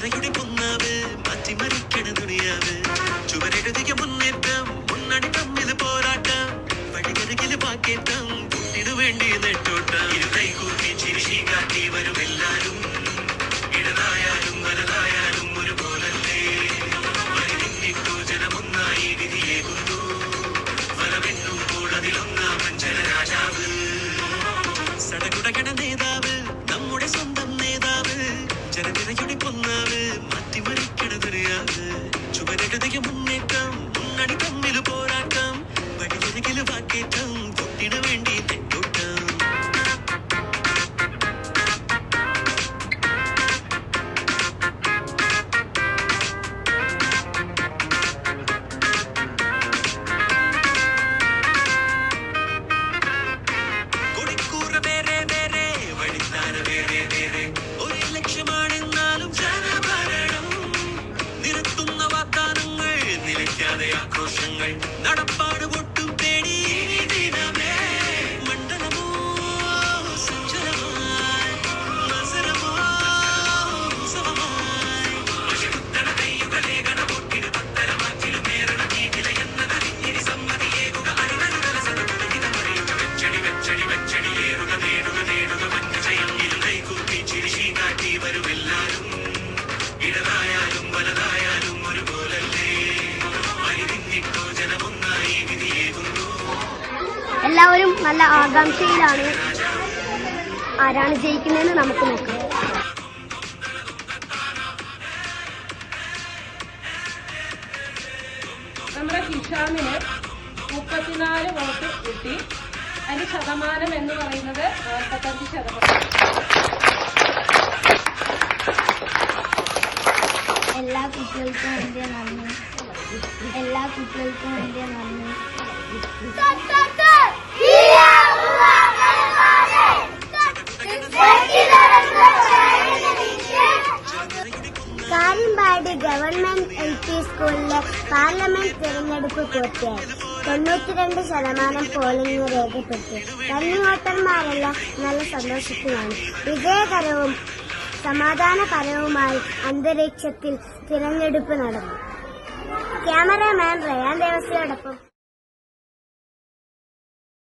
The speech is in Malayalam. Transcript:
ജനതയുടെ പൊന്നാവ് മാറ്റിമറിക്കണ ദുനിയാവ് ചുവരെഴുതിയ മുന്നേറ്റം മുന്നണി തമ്മിൽ പോരാട്ടം വഴികരകില് പാക്കേറ്റം കുട്ടിനു വേണ്ടി നെട്ടോട്ടം കൈകൂപ്പി ചിരിശി കാട്ടി വരും എല്ലാരും ഇടതായാലും വലതായാലും ഒരുപോലല്ലേ വരിന്നിട്ടു ജനമൊന്നായി വിധിയേകുന്നു വരവെണ്ണുമ്പോൾ അതിലൊന്നാമൻ ജനരാജാവ് സടകുടകട നേതാവ് നമ്മുടെ സ്വന്തം നേതാവ് ജനനിരയുടെ പൊന്നാവ് മാറ്റിമറിക്കണതറിയാവ് ചുവരെഴുതിയ മുന്നേറ്റം മുന്നണി തമ്മിൽ പോരാട്ടം വഴിയരികില് വാക്കേറ്റം കുട്ടിനു വേണ്ടി നെട്ടോട്ടം കൊടിക്കൂറ വേറെ വേറെ വഴിത്താര വേറെ വേറെ ഒരു ലക്ഷ്യമാണെന്നാലും ജനഭരണം നിരത്തുന്ന വാഗ്ദാനങ്ങൾ നിലയ്ക്കാതെ ആക്രോശങ്ങൾ നടപ്പാട് പൊട്ടും തേടി ദിനമേ മണ്ഡലമോ സഞ്ചരമായി മത്സരമോ ഉത്സവമായി കുത്തണ കയ്യുകളേകണ പൊട്ടിന് പത്തരമാറ്റിലും നേരണ തീറ്റില എന്നതറിഞ്ഞിരി സമ്മതിയേകുക അരുണരുതല സടകുടകിതമറിയുക വെച്ചടി വെച്ചടി വെച്ചടിയേറുക നേടുക നേടുക മഞ്ഞ ജയം ഇരുകൈകൂപ്പി ചിരിശി കാട്ടി വരുമെല്ലാരും ഇടതായാലും വലതായാലും ഒരുപോലല്ലേ വരിന്നിട്ടോ ജനമൊന്നായി വിധിയേകുന്നു എല്ലാവരും നല്ല ആകാംക്ഷയിലാണ്. ആരാണ് ജയിക്കുന്നതെന്ന് നമുക്ക് നോക്കാം. നമ്മുടെ ഹിഷാമിന് 34 വോട്ട് കിട്ടി. അതിന്റെ ശതമാനം എന്ന് പറയുന്നത് 45%. എല്ലാ കുട്ടികൾക്കും എന്റെ നന്ദി. എല്ലാ കുട്ടികൾക്കും എന്റെ നന്ദി. കാര്യമ്പാട് ഗവൺമെന്റ് LP സ്കൂളിലെ പാർലമെന്റ് തിരഞ്ഞെടുപ്പ് പൂർത്തിയായി. 92% പോളിംഗ് രേഖപ്പെട്ടു. റണ്ണിംഗ് വോട്ടർമാരെല്ലാം നല്ല സന്തോഷത്തിലാണ്. വിജയകരവും സമാധാനപരവുമായി അന്തരീക്ഷത്തിൽ തിരഞ്ഞെടുപ്പ് നടന്നു. Cameraman Ryan ദേവസ്യയോടൊപ്പം